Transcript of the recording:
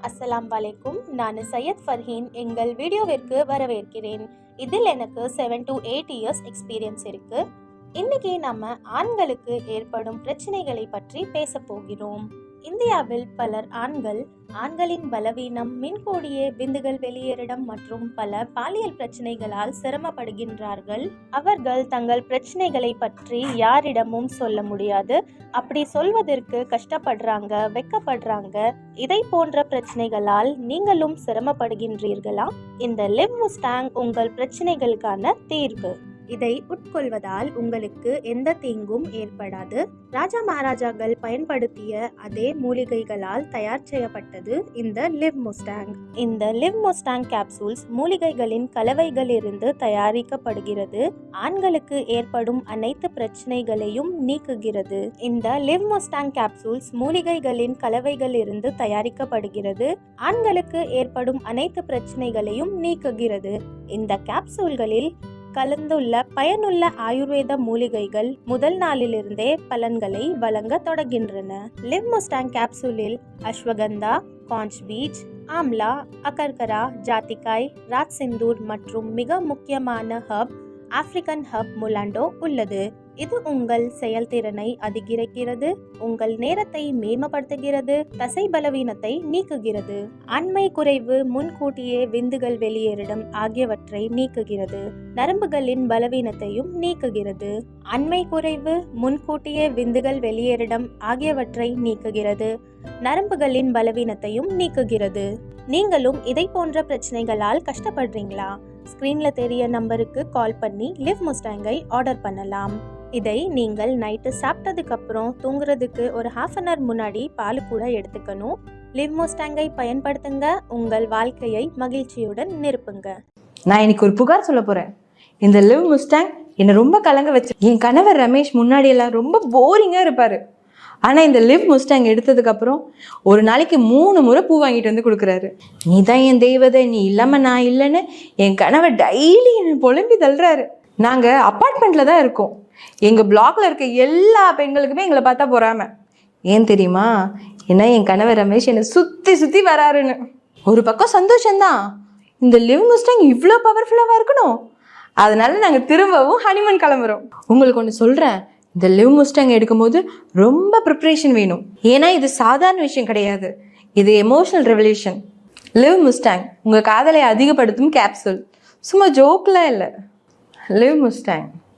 அஸ்ஸலாம் வலைக்கும். நான் சையத் ஃபர்ஹீன். எங்கள் வீடியோவிற்கு வரவேற்கிறேன். இதில் எனக்கு 7 to 8 இயர்ஸ் எக்ஸ்பீரியன்ஸ் இருக்கு. இன்னைக்கு நம்ம ஆண்களுக்கு ஏற்படும் பிரச்சனைகளை பற்றி பேச போகிறோம். இந்தியாவில் பலர் ஆண்களின் பலவீனம், மின்கூடிய விந்துகள் வெளியேறிடம் மற்றும் பல பாலியல் பிரச்சனைகளால் சிரமப்படுகின்றார்கள். அவர்கள் தங்கள் பிரச்சனைகளை பற்றி யாரிடமும் சொல்ல முடியாது. அப்படி சொல்வதற்கு கஷ்டப்படுறாங்க, வெக்கப்படுறாங்க. இதை போன்ற பிரச்சனைகளால் நீங்களும் சிரமப்படுகின்றீர்களா? இந்த லிவ் முஸ்டாங் உங்கள் பிரச்சனைகளுக்கான தீர்வு. இதை உட்கொள்வதால் உங்களுக்கு எந்த தீங்கும் ஏற்படாது. ராஜா மகாராஜாக்கள் பயன்படுத்திய அதே மூலிகைகளால் தயார் செய்யப்பட்டது இந்த லிவ் முஸ்டாங். இந்த லிவ் முஸ்டாங் கேப்சூல்ஸ் மூலிகைகளின் கலவைகளிலிருந்து தயாரிக்கப்படுகிறது. ஆண்களுக்கு ஏற்படும் அனைத்து பிரச்சனைகளையும் நீக்குகிறது. இந்த லிவ் முஸ்டாங் கேப்சூல்ஸ் மூலிகைகளின் கலவைகளிலிருந்து தயாரிக்கப்படுகிறது. ஆண்களுக்கு ஏற்படும் அனைத்து பிரச்சனைகளையும் நீக்குகிறது. இந்த கேப்சூல்களில் கலந்துள்ள பயனுள்ள ஆயுர்வேத மூலிகைகள் முதல் நாளிலிருந்தே பலன்களை வழங்க தொடங்குகின்றன. லிவ் முஸ்டாங் கேப்சூலில் அஸ்வகந்தா, காஞ்ச் பீச், ஆம்லா, அகர்கரா, ஜாத்திக்காய், ராத் சிந்தூர் மற்றும் மிக முக்கியமான ஹர்ப் ஆப்பிரிக்கன் ஹர்ப் முலாண்டோ உள்ளது. இது உங்கள் செயல்திறனை அதிகரிக்கிறது, உங்கள் நேரத்தை மேம்படுத்துகிறது, தசை பலவீனத்தை நீக்குகிறது, ஆண்மை குறைவு, முன்கூட்டியே விந்துகள் வெளியேறிடம் ஆகியவற்றை நீக்குகிறது, நரம்புகளின் பலவீனத்தையும் நீக்குகிறது. ஆண்மை குறைவு, முன்கூட்டியே விந்துகள் வெளியேறிடம் ஆகியவற்றை நீக்குகிறது, நரம்புகளின் பலவீனத்தையும் நீக்குகிறது. நீங்களும் இதை போன்ற பிரச்சனைகளால் கஷ்டப்படுறீங்களா? ஸ்கிரீன்ல தெரிய நம்பருக்கு கால் பண்ணி லிவ் முஸ்டாங்கை ஆர்டர் பண்ணலாம். இதை நீங்கள் நைட்டு சாப்பிட்டதுக்கு அப்புறம் தூங்குறதுக்கு ஒரு ½ அன் ஹவர் முன்னாடி பால் கூட எடுத்துக்கணும். லிவ் முஸ்டாங்கை பயன்படுத்துங்க, உங்கள் வாழ்க்கையை மகிழ்ச்சியுடன் நிரப்புங்க. நான் இன்னைக்கு ஒரு புகார் சொல்ல போறேன். இந்த லிவ் முஸ்டாங் என்னை ரொம்ப கலங்க வச்சு. என் கணவர் ரமேஷ் முன்னாடி எல்லாம் ரொம்ப போரிங்கா இருப்பாரு. ஆனா இந்த லிவ் முஸ்டாங் எடுத்ததுக்கு அப்புறம் ஒரு நாளைக்கு 3 முறை பூ வாங்கிட்டு வந்து கொடுக்குறாரு. நீ தான் என் தெய்வதை, நீ இல்லாம நான் இல்லைன்னு என் கணவர் டெய்லி என்னை புலம்பி தள்ளுறாரு. நாங்க அப்பார்ட்மெண்ட்ல தான் இருக்கோம். எங்க பிளாக்ல இருக்க எல்லா பெண்களுக்குமே எங்களை பார்த்தா பொறாம. ஏன் தெரியுமா? ஏன்னா என் கணவர் ரமேஷ் என்னை சுத்தி சுத்தி வராருன்னு. ஒரு பக்கம் சந்தோஷம்தான், இந்த லிவ் முஸ்டாங் இவ்வளோ பவர்ஃபுல்லாவா இருக்கணும். அதனால நாங்க திரும்பவும் ஹனிமூன் கிளம்புறோம். உங்களுக்கு ஒன்று சொல்றேன், இந்த லிவ் முஸ்டாங் எடுக்கும்போது ரொம்ப ப்ரிப்ரேஷன் வேணும். ஏன்னா இது சாதாரண விஷயம் கிடையாது, இது எமோஷனல் ரெவல்யூஷன். லிவ் முஸ்டாங் உங்க காதலை அதிகப்படுத்தும் கேப்சூல், சும்மா ஜோக்லாம் இல்லை. Live Mustang.